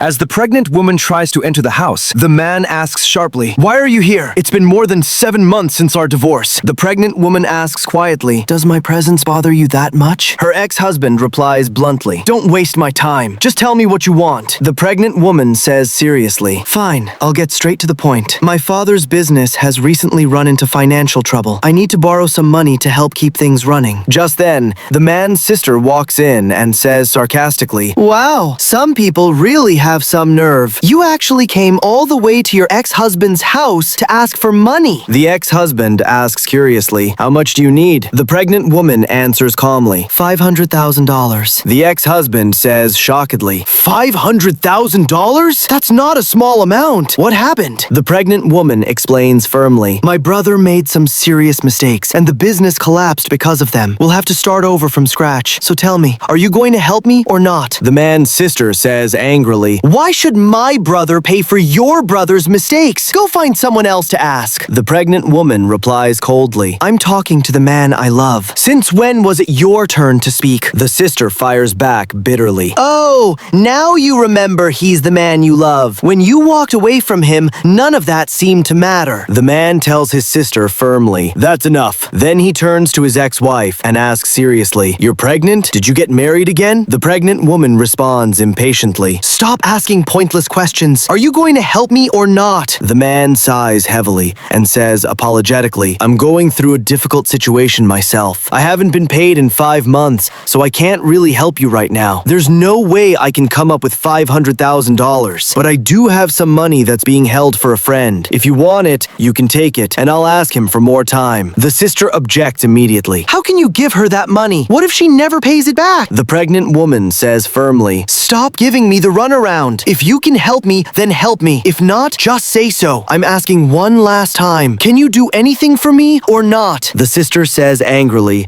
As the pregnant woman tries to enter the house, the man asks sharply, "Why are you here? It's been more than 7 months since our divorce." The pregnant woman asks quietly, "Does my presence bother you that much?" Her ex-husband replies bluntly, "Don't waste my time. Just tell me what you want." The pregnant woman says seriously, "Fine, I'll get straight to the point. My father's business has recently run into financial trouble. I need to borrow some money to help keep things running." Just then, the man's sister walks in and says sarcastically, "Wow, some people really have some nerve. You actually came all the way to your ex-husband's house to ask for money." The ex-husband asks curiously, "How much do you need?" The pregnant woman answers calmly, $500,000. The ex-husband says shockedly, $500,000? That's not a small amount. What happened? The pregnant woman explains firmly, "My brother made some serious mistakes, and the business collapsed because of them. We'll have to start over from scratch. So tell me, are you going to help me or not?" The man's sister says angrily, "Why should my brother pay for your brother's mistakes? Go find someone else to ask." The pregnant woman replies coldly, "I'm talking to the man I love. Since when was it your turn to speak?" The sister fires back bitterly, "Oh, now you remember he's the man you love. When you walked away from him, none of that seemed to matter." The man tells his sister firmly, "That's enough." Then he turns to his ex-wife and asks seriously, "You're pregnant? Did you get married again?" The pregnant woman responds impatiently, "Stop asking pointless questions. Are you going to help me or not?" The man sighs heavily and says apologetically, "I'm going through a difficult situation myself. I haven't been paid in 5 months, so I can't really help you right now. There's no way I can come up with $500,000, but I do have some money that's being held for a friend. If you want it, you can take it, and I'll ask him for more time." The sister objects immediately. "How can you give her that money? What if she never pays it back?" The pregnant woman says firmly, "Stop giving me the runaround. If you can help me, then help me. If not, just say so. I'm asking one last time. Can you do anything for me or not?" The sister says angrily,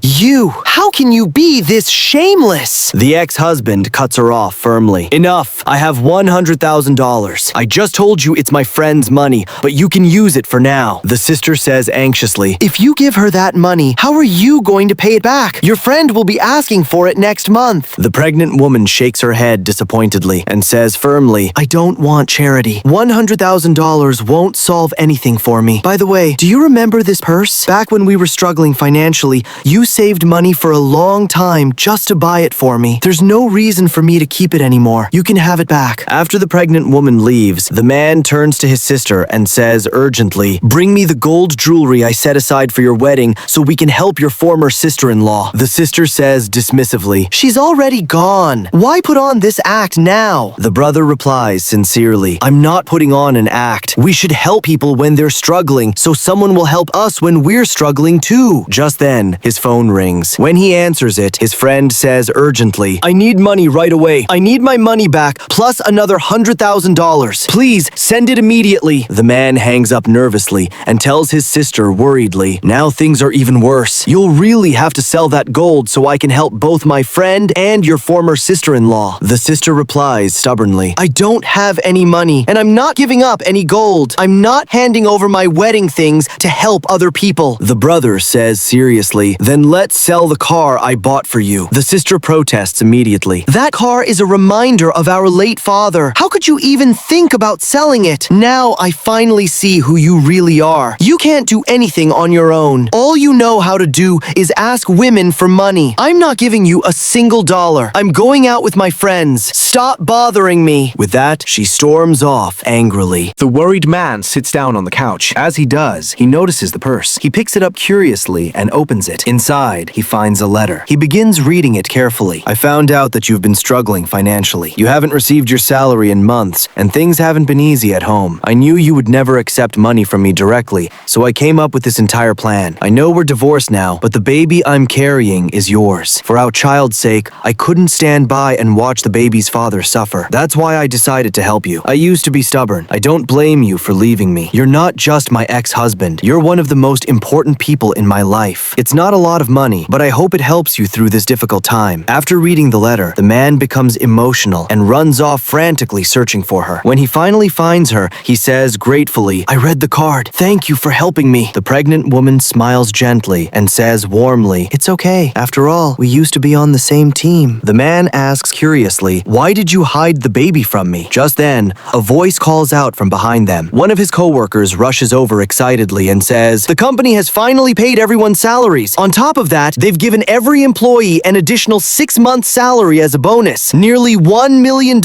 How can you be this shameless?" The ex-husband cuts her off firmly. "Enough. I have $100,000. I just told you it's my friend's money, but you can use it for now." The sister says anxiously, "If you give her that money, how are you going to pay it back? Your friend will be asking for it next month." The pregnant woman shakes her head disappointedly and says firmly, "I don't want charity. $100,000 won't solve anything for me. By the way, do you remember this purse? Back when we were struggling financially, you saved money for a long time just to buy it for me. There's no reason for me to keep it anymore. You can have it back." After the pregnant woman leaves, the man turns to his sister and says urgently, "Bring me the gold jewelry I set aside for your wedding so we can help your former sister-in-law." The sister says dismissively, "She's already gone. Why put on this act now?" The brother replies sincerely, "I'm not putting on an act. We should help people when they're struggling, so someone will help us when we're struggling too." Just then, his phone rings. When he answers it, his friend says urgently, "I need money right away. I need my money back, plus another $100,000. Please, send it immediately." The man hangs up nervously and tells his sister worriedly, "Now things are even worse. You'll really have to sell that gold so I can help both my friend and your former sister-in-law." The sister replies stubbornly, "I don't have any money, and I'm not giving up any gold. I'm not handing over my wedding things to help other people." The brother says seriously, "Then let's sell the car I bought for you." The sister protests immediately. "That car is a reminder of our late father. How could you even think about selling it? Now I finally see who you really are. You can't do anything on your own. All you know how to do is ask women for money. I'm not giving you a single dollar. I'm going out with my friends. Stop bothering me." With that, she storms off angrily. The worried man sits down on the couch. As he does, he notices the purse. He picks it up curiously and opens it. Inside, he finds a letter. He begins reading it carefully. "I found out that you've been struggling financially. You haven't received your salary in months, and things haven't been easy at home. I knew you would never accept money from me directly, so I came up with this entire plan. I know we're divorced now, but the baby I'm carrying is yours. For our child's sake, I couldn't stand by and watch the baby's father suffer. That's why I decided to help you. I used to be stubborn. I don't blame you for leaving me. You're not just my ex-husband. You're one of the most important people in my life. It's not a lot of money, but I hope it helps you through this difficult time." After reading the letter, the man becomes emotional and runs off frantically searching for her. When he finally finds her, he says gratefully, "I read the card. Thank you for helping me." The pregnant woman smiles gently and says warmly, "It's okay. After all, we used to be on the same team." The man asks curiously, "Why did you hide the baby from me. Just then, a voice calls out from behind them. One of his coworkers rushes over excitedly and says, "The company has finally paid everyone's salaries. On top of that, they've given every employee an additional 6 months' salary as a bonus. Nearly $1 million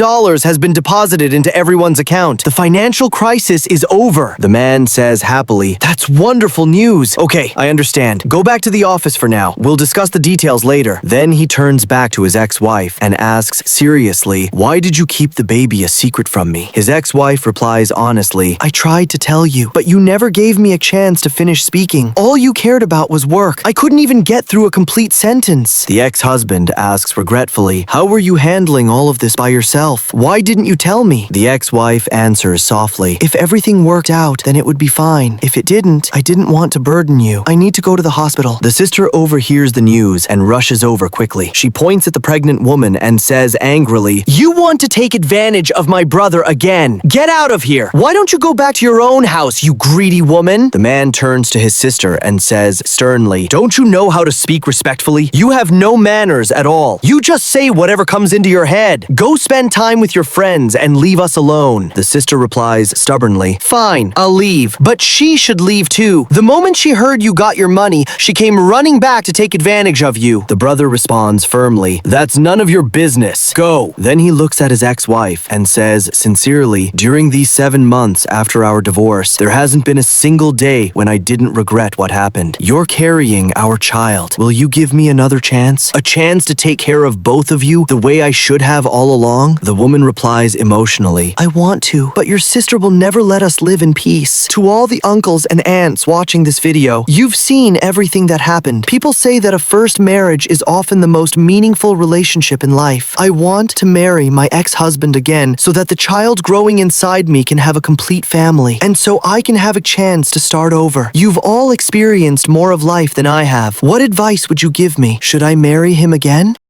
has been deposited into everyone's account. The financial crisis is over." The man says happily, "That's wonderful news. Okay, I understand. Go back to the office for now. We'll discuss the details later." Then he turns back to his ex-wife and asks seriously, "Why did you keep the baby a secret from me?" His ex-wife replies honestly, "I tried to tell you, but you never gave me a chance to finish speaking. All you cared about was work. I couldn't even get through a complete sentence." The ex-husband asks regretfully, "How were you handling all of this by yourself? Why didn't you tell me?" The ex-wife answers softly, "If everything worked out, then it would be fine. If it didn't, I didn't want to burden you. I need to go to the hospital." The sister overhears the news and rushes over quickly. She points at the pregnant woman and says angrily, "You want to take advantage of my brother again. Get out of here. Why don't you go back to your own house, you greedy woman?" The man turns to his sister and says sternly, "Don't you know how to speak respectfully? You have no manners at all. You just say whatever comes into your head. Go spend time with your friends and leave us alone." The sister replies stubbornly, "Fine, I'll leave. But she should leave too. The moment she heard you got your money, she came running back to take advantage of you." The brother responds firmly, "That's none of your business. Go." Then he looks at his ex-wife and says sincerely, "During these 7 months after our divorce, there hasn't been a single day when I didn't regret what happened. You're carrying our child. Will you give me another chance? A chance to take care of both of you the way I should have all along?" The woman replies emotionally, "I want to, but your sister will never let us live in peace. To all the uncles and aunts watching this video, you've seen everything that happened. People say that a first marriage is often the most meaningful relationship in life. I want to marry my ex-husband again so that the child growing inside me can have a complete family, and so I can have a chance to start over. You've all experienced more of life than I have. What advice would you give me? Should I marry him again?"